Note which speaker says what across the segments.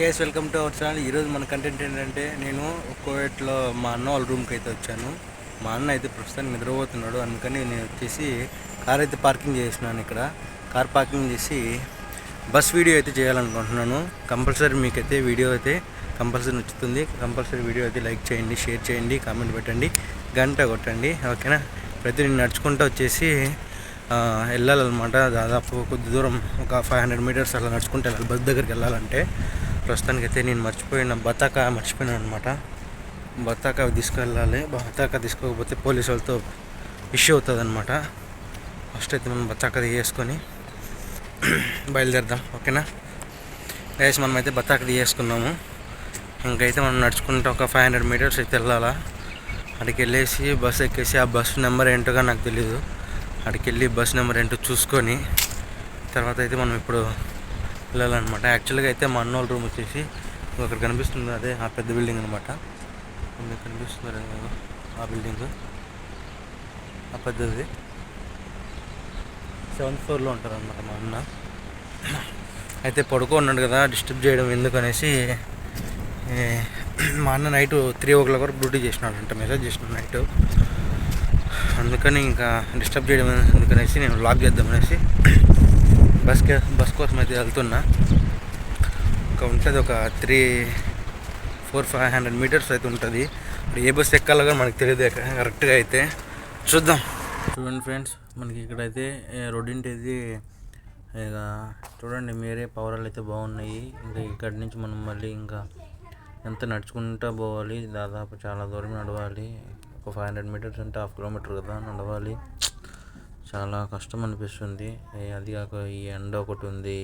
Speaker 1: Guys, welcome to our channel. ఈరోజు మన content ఏంటంటే, నేను కోవిడ్లో మా అన్న వాళ్ళ రూమ్కి అయితే వచ్చాను. మా అన్న అయితే ప్రస్తుతానికి నిద్రపోతున్నాడు. అందుకని నేను వచ్చేసి కార్ అయితే పార్కింగ్ చేసినాను. ఇక్కడ కార్ పార్కింగ్ చేసి బస్ వీడియో అయితే చేయాలనుకుంటున్నాను. కంపల్సరీ మీకైతే వీడియో అయితే కంపల్సరీ నచ్చుతుంది. కంపల్సరీ వీడియో అయితే లైక్ చేయండి, షేర్ చేయండి, కామెంట్ పెట్టండి, గంట కొట్టండి, ఓకేనా. ప్రతి నేను నడుచుకుంటూ వచ్చేసి వెళ్ళాలన్నమాట. దాదాపు కొద్ది దూరం, ఒక 500 మీటర్స్ అలా నడుచుకుంటూ వెళ్ళాలి బస్ దగ్గరికి వెళ్ళాలంటే. ప్రస్తుతానికైతే నేను మర్చిపోయినాను అనమాట. బత్తాకా తీసుకెళ్ళాలి. బత్తాకా తీసుకోకపోతే పోలీసు వాళ్ళతో ఇష్యూ అవుతుంది అనమాట. ఫస్ట్ అయితే మనం బత్తాకా తీసుకొని బయలుదేరదాం, ఓకేనా. గైస్, మనమైతే బత్తాకా తీసుకున్నాము. ఇంకైతే మనం నడుచుకుంటూ ఒక 500 మీటర్స్ అయితే వెళ్ళాలా. అక్కడికి వెళ్ళేసి బస్సు ఎక్కేసి, ఆ బస్సు నెంబర్ ఏంటోగా నాకు తెలీదు, అక్కడికి వెళ్ళి బస్ నెంబర్ ఏంటో చూసుకొని తర్వాత అయితే మనం ఇప్పుడు వెళ్ళాలన్నమాట. యాక్చువల్గా అయితే మా అన్న వాళ్ళ రూమ్ వచ్చేసి అక్కడ కనిపిస్తుంది, అదే ఆ పెద్ద బిల్డింగ్ అనమాట. మీకు కనిపిస్తుంది ఆ బిల్డింగ్, ఆ పెద్దది 7th ఫ్లోర్లో ఉంటారు అనమాట మా అన్న. అయితే పడుకున్నాడు కదా, డిస్టర్బ్ చేయడం ఎందుకనేసి మా అన్న నైట్ 3 o'clock వరకు డ్యూటీ చేసినాడంట. మెసేజ్ చేసినాడు నైట్. అందుకని ఇంకా డిస్టర్బ్ చేయడం ఎందుకనేసి నేను లాక్ చేద్దామనేసి బస్ కోసం అయితే వెళ్తున్నా. ఉంటుంది ఒక 300-500 మీటర్స్ అయితే ఉంటుంది. ఇప్పుడు ఏ బస్ ఎక్కాలో కానీ మనకు తెలియదు కరెక్ట్గా. అయితే చూద్దాం. చూడండి ఫ్రెండ్స్, మనకి ఇక్కడైతే రోడ్డింటేది ఇక చూడండి మీరే, పవరాలు అయితే బాగున్నాయి. ఇంకా ఇక్కడి నుంచి మనం మళ్ళీ ఇంకా ఎంత నడుచుకుంటూ పోవాలి, దాదాపు చాలా దూరం నడవాలి. ఒక 500 మీటర్స్ అంటే 1/2 kilometer కదా నడవాలి. చాలా కష్టం అనిపిస్తుంది. అది కాక ఈ ఎండ ఒకటి ఉంది.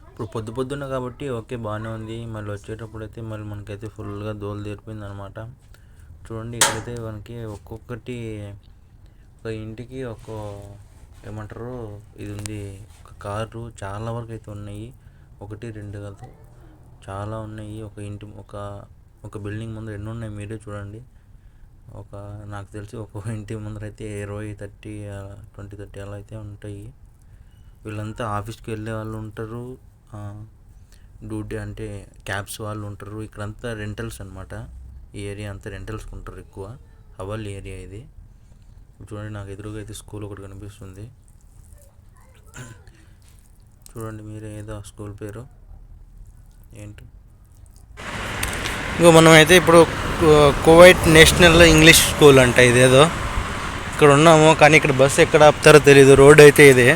Speaker 1: ఇప్పుడు పొద్దున్న కాబట్టి ఓకే, బాగానే ఉంది. మళ్ళీ వచ్చేటప్పుడు అయితే మళ్ళీ మనకైతే ఫుల్గా దోలు తీరిపోయింది అనమాట. చూడండి, ఇక్కడైతే మనకి ఒక్కొక్కటి ఒక ఇంటికి ఏమంటారు ఇది ఉంది. ఒక కారు చాలా వరకు అయితే ఉన్నాయి. 1-2 కాదు, చాలా ఉన్నాయి. ఒక ఇంటి ఒక బిల్డింగ్ ముందు ఎన్ని ఉన్నాయి మీరే చూడండి. నాకు తెలిసి ఒక ఇంటి ముందర అయితే 20-30 అలా అయితే ఉంటాయి. వీళ్ళంతా ఆఫీస్కి వెళ్ళే వాళ్ళు ఉంటారు, డ్యూటీ అంటే క్యాబ్స్ వాళ్ళు ఉంటారు. ఇక్కడంతా రెంటల్స్ అనమాట. ఈ ఏరియా అంతా రెంటల్స్కి ఉంటారు ఎక్కువ. హవాల్ ఏరియా ఇది. చూడండి, నాకు ఎదురుగా అయితే స్కూల్ ఒకటి కనిపిస్తుంది. చూడండి మీరే, ఏదో స్కూల్ పేరు ఏంటి. ఇంకో మనం అయితే ఇప్పుడు కువైట్ నేషనల్ ఇంగ్లీష్ స్కూల్ అంట ఇదేదో. ఇక్కడ ఉన్నాము, కానీ ఇక్కడ బస్సు ఎక్కడ ఆపుతారో తెలీదు. రోడ్ అయితే ఇదే,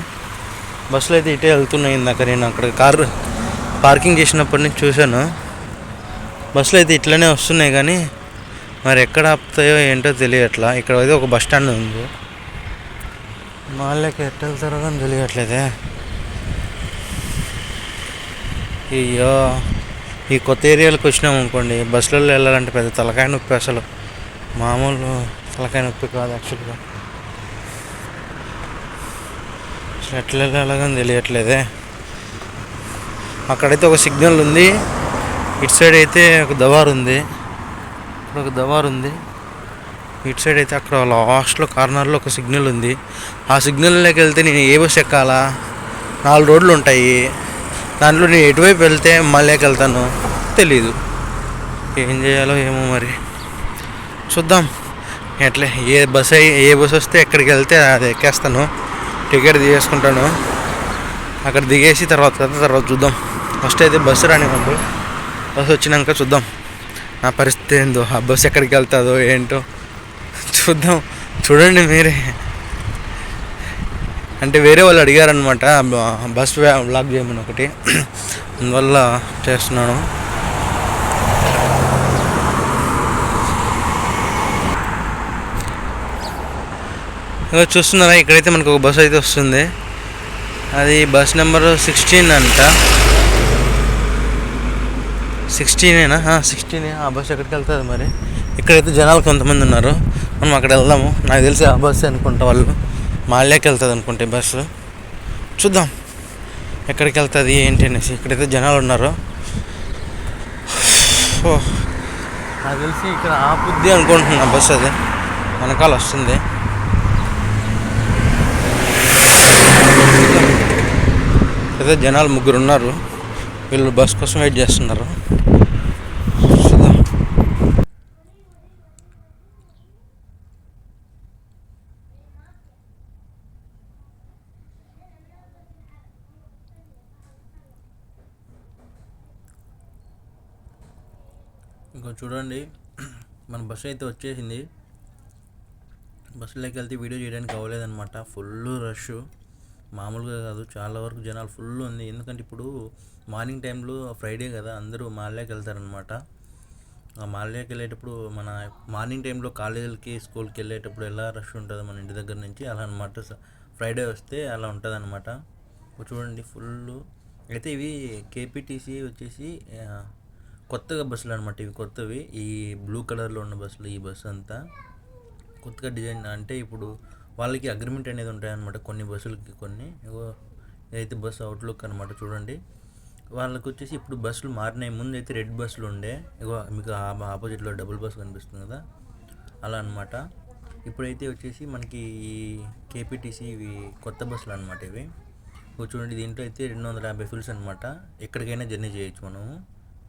Speaker 1: బస్సులు అయితే ఇటే వెళ్తున్నాయి. ఇందాక నేను అక్కడ కారు పార్కింగ్ చేసినప్పటి నుంచి చూశాను. బస్సులు అయితే ఇట్లనే వస్తున్నాయి, కానీ మరి ఎక్కడ ఆపుతాయో ఏంటో తెలియట్లా. ఇక్కడ అయితే ఒక బస్ స్టాండ్ ఉంది, వాళ్ళకి ఎట్ట వెళ్తారో కానీ తెలియట్లేదే. అయ్యో, ఈ కొత్త ఏరియాలకు వచ్చినాం అనుకోండి, బస్సులలో వెళ్ళాలంటే పెద్ద తలకాయ నొప్పి. అసలు మామూలు తలకాయ నొప్పి కాదు యాక్చువల్గా. అసలు ఎట్లా వెళ్ళాలో కానీ తెలియట్లేదే. అక్కడైతే ఒక సిగ్నల్ ఉంది, ఇటు సైడ్ అయితే ఒక దవార్ ఉంది, ఇక్కడ ఒక దవార్ ఉంది. ఇటు సైడ్ అయితే అక్కడ లాస్ట్లో కార్నర్లో ఒక సిగ్నల్ ఉంది. ఆ సిగ్నల్లోకి వెళ్తే నేను ఏ బస్సు ఎక్కాలా? 4 రోడ్లు ఉంటాయి, దాంట్లో నేను ఎటువైపు వెళ్తే మళ్ళీ వెళ్తాను తెలీదు. ఏం చేయాలో ఏమో మరి, చూద్దాం. ఎట్లా ఏ బస్ వస్తే ఎక్కడికి వెళ్తే అది ఎక్కేస్తాను, టికెట్ తీసుకుంటాను. అక్కడ దిగేసి తర్వాత చూద్దాం. ఫస్ట్ అయితే బస్సు రానివ్వండి, బస్సు వచ్చినాక చూద్దాం నా పరిస్థితి ఏందో, ఆ బస్సు ఎక్కడికి వెళ్తుందో ఏంటో చూద్దాం. చూడండి మీరే, అంటే వేరే వాళ్ళు అడిగారనమాట బస్ బ్లాక్ చేయమని ఒకటి, అందువల్ల చేస్తున్నాను. చూస్తున్నారా, ఇక్కడైతే మనకు ఒక బస్సు అయితే వస్తుంది. అది బస్ నెంబర్ 16 అంట. 16 ఆ బస్సు ఎక్కడికి వెళ్తుంది మరి. ఇక్కడైతే జనాలు కొంతమంది ఉన్నారు, మనం అక్కడ వెళ్దాము. నాకు తెలిసి ఆ బస్సు అనుకుంటా, వాళ్ళు మాల్యాకి వెళ్తుంది అనుకుంటే బస్సు. చూద్దాం ఎక్కడికి వెళ్తుంది ఏంటి అనేసి. ఇక్కడైతే జనాలు ఉన్నారు. నాకు తెలిసి ఇక్కడ ఆపుద్ది అనుకుంటున్నా బస్సు, అది వెనకాల వస్తుంది. అయితే జనాలు 3 ఉన్నారు.
Speaker 2: వీళ్ళు బస్ కోసం వెయిట్ చేస్తున్నారు.
Speaker 1: ఇంకో చూడండి, మన బస్సు అయితే వచ్చేసింది. బస్సులోకి వెళ్తే వీడియో చేయడానికి అవ్వలేదన్నమాట. ఫుల్ రష్, మామూలుగా కాదు, చాలా వరకు జనాలు ఫుల్ ఉంది. ఎందుకంటే ఇప్పుడు మార్నింగ్ టైంలో ఫ్రైడే కదా, అందరూ మాల్యాకి వెళ్తారనమాట. ఆ మాల్యాకి వెళ్ళేటప్పుడు మన మార్నింగ్ టైంలో కాలేజీలకి స్కూల్కి వెళ్ళేటప్పుడు ఎలా రష్ ఉంటుందో మన ఇంటి దగ్గర నుంచి, అలా అనమాట. ఫ్రైడే వస్తే అలా ఉంటుంది అనమాట. చూడండి ఫుల్. అయితే ఇవి కేపీటీసీ వచ్చేసి కొత్తగా బస్సులు అనమాట. ఇవి కొత్తవి, ఈ బ్లూ కలర్లో ఉన్న బస్సులు. ఈ బస్సు అంతా కొత్తగా డిజైన్. అంటే ఇప్పుడు వాళ్ళకి అగ్రిమెంట్ అనేది ఉంటాయన్నమాట కొన్ని బస్సులకి. కొన్ని ఇదైతే బస్సు అవుట్లుక్ అనమాట. చూడండి వాళ్ళకి వచ్చేసి ఇప్పుడు బస్సులు మారినాయి. ముందు అయితే రెడ్ బస్సులు ఉండే, మీకు ఆపోజిట్లో డబుల్ బస్సు కనిపిస్తుంది కదా, అలా అనమాట. ఇప్పుడైతే వచ్చేసి మనకి ఈ కేపీటీసీ ఇవి కొత్త బస్సులు అనమాట. ఇవి చూడండి, దీంట్లో అయితే 250 ఫిల్స్ అనమాట. ఎక్కడికైనా జర్నీ చేయొచ్చు మనము.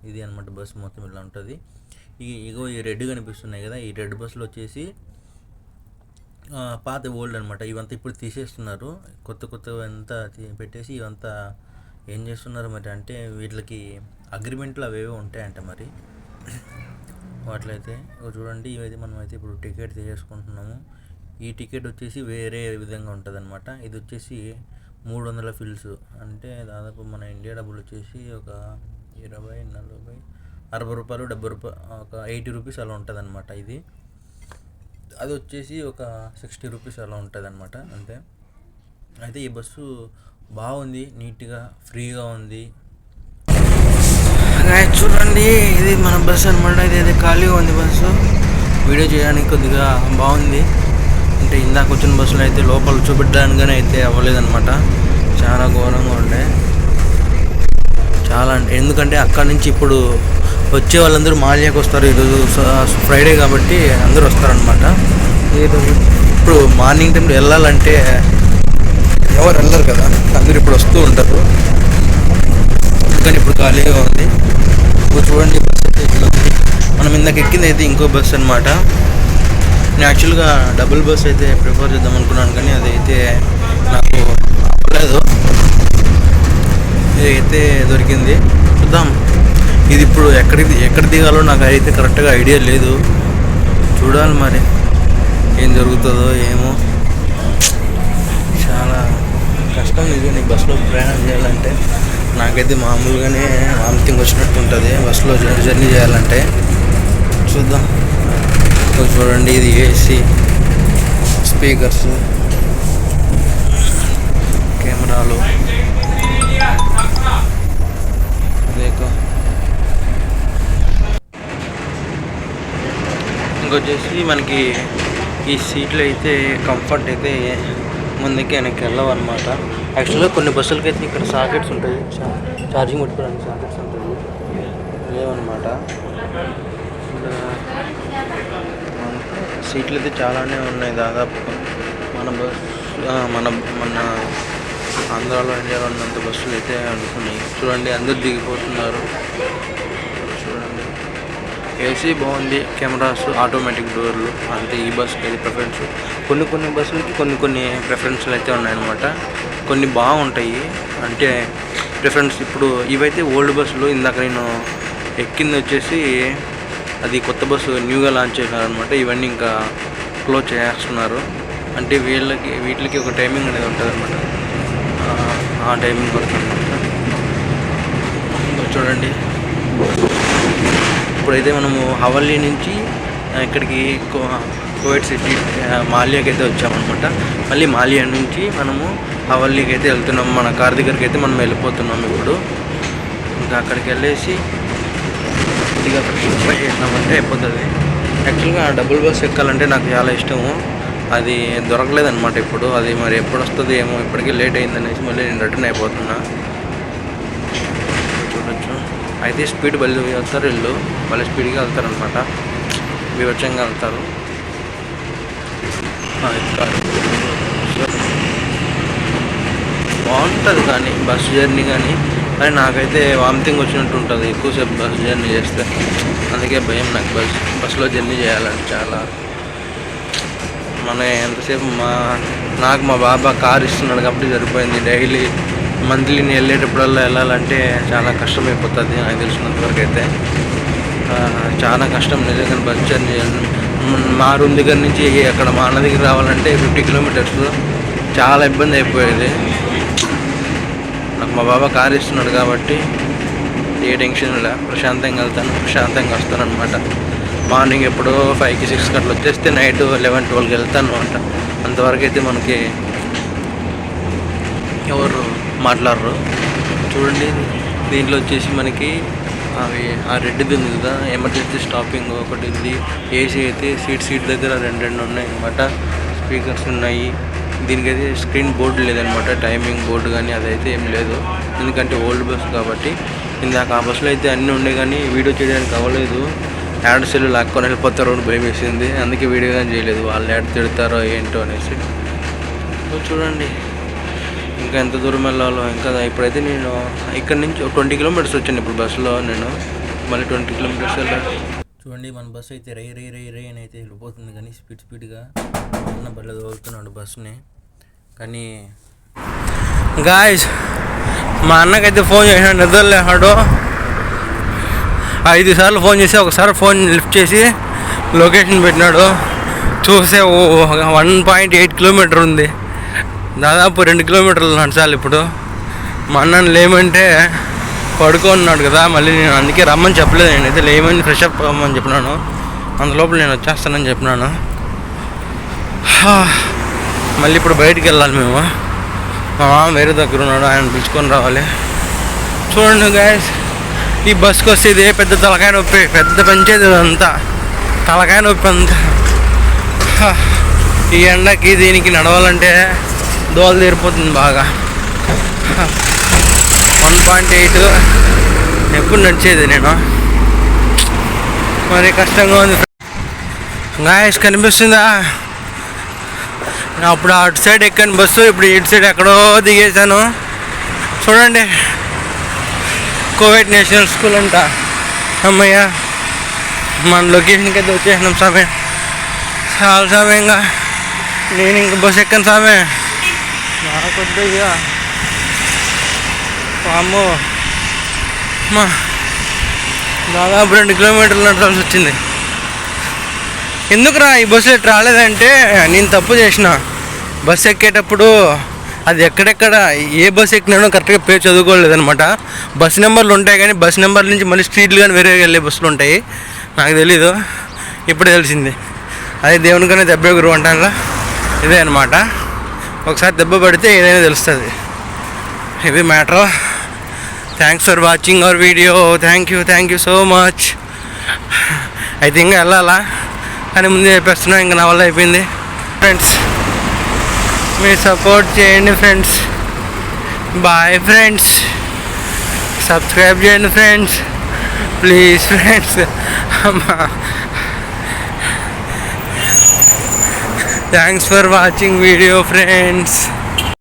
Speaker 1: ఇది అనమాట బస్సు మొత్తం ఇలా ఉంటుంది. ఈ రెడ్ కనిపిస్తున్నాయి కదా, ఈ రెడ్ బస్సులు వచ్చేసి పాత ఓల్డ్ అనమాట. ఇవంతా ఇప్పుడు తీసేస్తున్నారు, కొత్తవి అంతా పెట్టేసి ఇవంతా ఏం చేస్తున్నారు మరి అంటే వీటికి అగ్రిమెంట్లు అవేవో ఉంటాయంట మరి. వాటిలైతే చూడండి, ఇవైతే మనం అయితే ఇప్పుడు టికెట్ తీసేసుకుంటున్నాము. ఈ టికెట్ వచ్చేసి వేరే విధంగా ఉంటుంది అనమాట. ఇది వచ్చేసి 300 ఫిల్స్, అంటే దాదాపు మన ఇండియా డబ్బులు వచ్చేసి ఒక 20, 40, 60 రూపాయలు, 70 రూపాయలు, ఒక 80 రూపీస్ అలా ఉంటుంది అనమాట. ఇది అది వచ్చేసి ఒక 60 రూపీస్ అలా ఉంటుంది అనమాట, అంతే. అయితే ఈ బస్సు బాగుంది, నీట్గా ఫ్రీగా ఉంది.
Speaker 2: చూడండి, ఇది మన బస్సు అనమాట. ఇది ఖాళీగా ఉంది బస్సు. వీడియో చేయడానికి కొద్దిగా బాగుంది. అంటే ఇందాక వచ్చిన బస్సులో అయితే లోపల చూపెట్టడానికి అయితే అవ్వలేదన్నమాట. చాలా ఘోరంగా ఉండే, చాలా. అంటే ఎందుకంటే అక్కడ నుంచి ఇప్పుడు వచ్చే వాళ్ళందరూ మాల్యాకి వస్తారు. ఈరోజు ఫ్రైడే కాబట్టి అందరూ వస్తారనమాట. ఇప్పుడు మార్నింగ్ టైంలో వెళ్ళాలంటే ఎవరు వెళ్ళరు కదా, అందరూ ఇప్పుడు వస్తూ ఉంటారు. కానీ ఇప్పుడు ఖాళీగా ఉంది. చూడండి బస్సు అయితే ఇట్లా ఉంది. మనం ఇందాక ఎక్కింది అయితే ఇంకో బస్సు అనమాట. నేను యాక్చువల్గా డబుల్ బస్ అయితే ప్రిఫర్ చేద్దాం అనుకున్నాను, కానీ అదైతే నాకు అవ్వలేదు. ఇదైతే దొరికింది, చూద్దాం. ఇది ఇప్పుడు ఎక్కడ దిగాలో నాకు అయితే కరెక్ట్గా ఐడియా లేదు. చూడాలి మరి ఏం జరుగుతుందో ఏమో. చాలా కష్టం నిజంగా ఈ బస్సులో ప్రయాణం చేయాలంటే. నాకైతే మామూలుగానే వామిటింగ్ వచ్చినట్టు ఉంటుంది బస్సులో జర్నీ చేయాలంటే. చూద్దాం. చూడండి, ఇది ఏసీ, స్పీకర్స్, కెమెరాలు, ఇంకొచ్చేసి మనకి ఈ సీట్లు అయితే కంఫర్ట్ అయితే ముందుకి వెనక్కి వెళ్ళవు అనమాట. యాక్చువల్గా కొన్ని బస్సులకి అయితే ఇక్కడ సాకెట్స్ ఉంటాయి, ఛార్జింగ్ పెట్టుకోవడానికి సాకెట్స్ ఉంటాయి, లేవన్నమాట. సీట్లు అయితే చాలానే ఉన్నాయి. దాదాపు మన ఆంధ్రాలో, ఇండియాలో ఉన్నంత బస్సులు అయితే అనుకున్నాయి. చూడండి, అందరు దిగిపోతున్నారు. చూడండి, ఏసీ బాగుంది, కెమెరాస్, ఆటోమేటిక్ డోర్లు, అంతే. ఈ బస్సుకి అయితే ప్రిఫరెన్స్. కొన్ని బస్సులకి కొన్ని ప్రిఫరెన్స్లు అయితే ఉన్నాయన్నమాట. కొన్ని బాగుంటాయి అంటే ప్రిఫరెన్స్. ఇప్పుడు ఇవైతే ఓల్డ్ బస్సులు. ఇందాక నేను ఎక్కింది వచ్చేసి అది కొత్త బస్సు, న్యూగా లాంచ్ చేసినారనమాట. ఇవన్నీ ఇంకా క్లోజ్ చేస్తున్నారు. అంటే వీటికి ఒక టైమింగ్ అనేది ఉంటుంది అనమాట. ఆ టైమింగ్ వరకు అనమాట. చూడండి, ఇప్పుడైతే మనము హవల్లీ నుంచి ఇక్కడికి కువైట్ సిటీ మాల్యాకి అయితే వచ్చామన్నమాట. మళ్ళీ మాల్యా నుంచి మనము హవల్లీకి అయితే వెళ్తున్నాం. మన కార్ దగ్గరికి అయితే మనం వెళ్ళిపోతున్నాం ఇప్పుడు. ఇంకా అక్కడికి వెళ్ళేసి కొద్దిగా ఫ్రెష్ చేసినామంటే అయిపోతుంది. యాక్చువల్గా డబుల్ బస్ ఎక్కాలంటే నాకు చాలా ఇష్టము. అది దొరకలేదన్నమాట ఇప్పుడు. అది మరి ఎప్పుడు వస్తుంది ఏమో, ఇప్పటికీ లేట్ అయిందనేసి మళ్ళీ నేను రిటర్న్ అయిపోతున్నా. చూడొచ్చు. అయితే స్పీడ్ బలి వెళ్తారు వీళ్ళు, వాళ్ళ స్పీడ్గా వెళ్తారనమాట, వివచ్చంగా వెళ్తారు. బాగుంటుంది కానీ బస్సు జర్నీ కానీ. కానీ నాకైతే వామిటింగ్ వచ్చినట్టు ఉంటుంది ఎక్కువసేపు బస్ జర్నీ చేస్తే. అందుకే భయం నాకు బస్సులో జర్నీ చేయాలని చాలా. మన ఎంతసేపు నాకు మా బాబా కార్ ఇస్తున్నాడు కాబట్టి సరిపోయింది. డైలీ మంత్లీ నేను వెళ్ళేటప్పుడల్లా వెళ్ళాలంటే చాలా కష్టమైపోతుంది నాకు తెలిసినంతవరకు అయితే. చాలా కష్టం నిజంగా బస్ జర్నీ. మా రూమ్ దగ్గర నుంచి అక్కడ మా అన్న దగ్గర రావాలంటే 50 కిలోమీటర్స్. చాలా ఇబ్బంది అయిపోయేది. నాకు మా బాబా కార్ ఇస్తున్నాడు కాబట్టి ఏ టెన్షన్ లే, ప్రశాంతంగా వెళ్తాను, ప్రశాంతంగా వస్తాను అనమాట. మార్నింగ్ ఎప్పుడో 5కి 6కి అట్లా వచ్చేస్తే నైట్ 11, 12కి వెళ్తాను అనమాట. అంతవరకు అయితే మనకి ఎవరు మాట్లాడరు. చూడండి దీంట్లో వచ్చేసి మనకి అవి ఆ రెడ్ది ఉంది కదా, ఎమర్జెన్సీ స్టాపింగ్ ఒకటి ఉంది. ఏసీ అయితే సీట్ దగ్గర రెండు ఉన్నాయి అనమాట. స్పీకర్స్ ఉన్నాయి. దీనికైతే స్క్రీన్ బోర్డు లేదనమాట, టైమింగ్ బోర్డు కానీ అదైతే ఏం లేదు, ఎందుకంటే ఓల్డ్ బస్ కాబట్టి. ఇందాక ఆ బస్సులో అయితే అన్నీ ఉండే కానీ వీడియో చేయడానికి అవ్వలేదు. యాడ్ సెల్ లాక్కొని వెళ్ళిపోతారో అని భయం వేసింది, అందుకే వీడియో కానీ చేయలేదు. వాళ్ళు యాడ్ తిడతారో ఏంటో అనేసి. చూడండి ఇంకా ఎంత దూరం వెళ్ళాలో. ఇంకా ఇప్పుడైతే నేను ఇక్కడ నుంచి 20 కిలోమీటర్స్ వచ్చాను ఇప్పుడు బస్సులో. నేను మళ్ళీ 20 కిలోమీటర్స్ వెళ్ళాను.
Speaker 1: చూడండి మన బస్సు అయితే రై అని అయితే వెళ్ళిపోతుంది, కానీ స్పీడ్గా అన్న బల్ల తోలుతున్నాడు బస్సుని. కానీ గాయ్స్ మా అన్నకైతే ఫోన్ చేసాడు, నిద్రలేసాడు. 5 సార్లు ఫోన్ చేసి ఒకసారి ఫోన్ లిఫ్ట్ చేసి లొకేషన్ పెట్టినాడు. చూసే 1.8 కిలోమీటర్ ఉంది, దాదాపు 2 కిలోమీటర్లు నడచాలి ఇప్పుడు. మా అన్నని లేమంటే పడుకున్నాడు కదా, మళ్ళీ నేను అందుకే రమ్మని చెప్పలేదు. నేనైతే లేమని ఫ్రెష్ అప్ అవ్వమని చెప్పినాను. అందులోపల నేను వచ్చేస్తానని చెప్పినాను. మళ్ళీ ఇప్పుడు బయటికి వెళ్ళాలి మేము. మా మామ వేరే దగ్గర ఉన్నాడు, ఆయన పిలుచుకొని రావాలి. చూడండి గాయస్, ఈ బస్కి వస్తే ఇదే పెద్ద తలకాయ నొప్పి, పెద్ద పంచేది అంతా తలకాయ నొప్పి అంతా. ఈ ఎండకి దీనికి నడవాలంటే దోలు తీరిపోతుంది బాగా. 1.8 ఎప్పుడు నడిచేది నేను, మరి కష్టంగా ఉంది. గాయస్ కనిపిస్తుందా? అప్పుడు అటు సైడ్ ఎక్కాను బస్సు, ఇప్పుడు ఇటు సైడ్ ఎక్కడో దిగేశాను. చూడండి కోవిడ్ నేషనల్ స్కూల్ అంట. అమ్మయ్య మన లొకేషన్కి అయితే వచ్చేసినాం సామే. చాలా సమయంగా నేను ఇంక బస్సు ఎక్కాను సామే. నాకొద్దిగా అమ్మో మా దాదాపు 2 కిలోమీటర్లు నడచాల్సి వచ్చింది. ఎందుకురా ఈ బస్సు ఎట్లా రాలేదంటే నేను తప్పు చేసిన. బస్సు ఎక్కేటప్పుడు అది ఎక్కడెక్కడ ఏ బస్సు ఎక్కినానో కరెక్ట్గా పేరు చదువుకోలేదనమాట. బస్ నెంబర్లు ఉంటాయి కానీ బస్ నెంబర్ నుంచి మళ్ళీ స్ట్రీట్లు కానీ వేరే వెళ్ళే బస్సులు ఉంటాయి. నాకు తెలీదు, ఇప్పుడే తెలిసింది. అదే దేవునికనే దెబ్బ గురువు అంటారా, ఇదే అనమాట. ఒకసారి దెబ్బ పడితే ఏదైనా తెలుస్తుంది. ఇది matter. Thanks for watching our video. Thank you so much. అయితే ఇంకా వెళ్ళాలా కానీ ముందే చెప్పేస్తున్నా, ఇంకా నా వల్ల అయిపోయింది. ఫ్రెండ్స్ మీరు సపోర్ట్ చేయండి ఫ్రెండ్స్. బాయ్ ఫ్రెండ్స్, సబ్స్క్రైబ్ చేయండి friends, please friends. Thanks for watching video friends.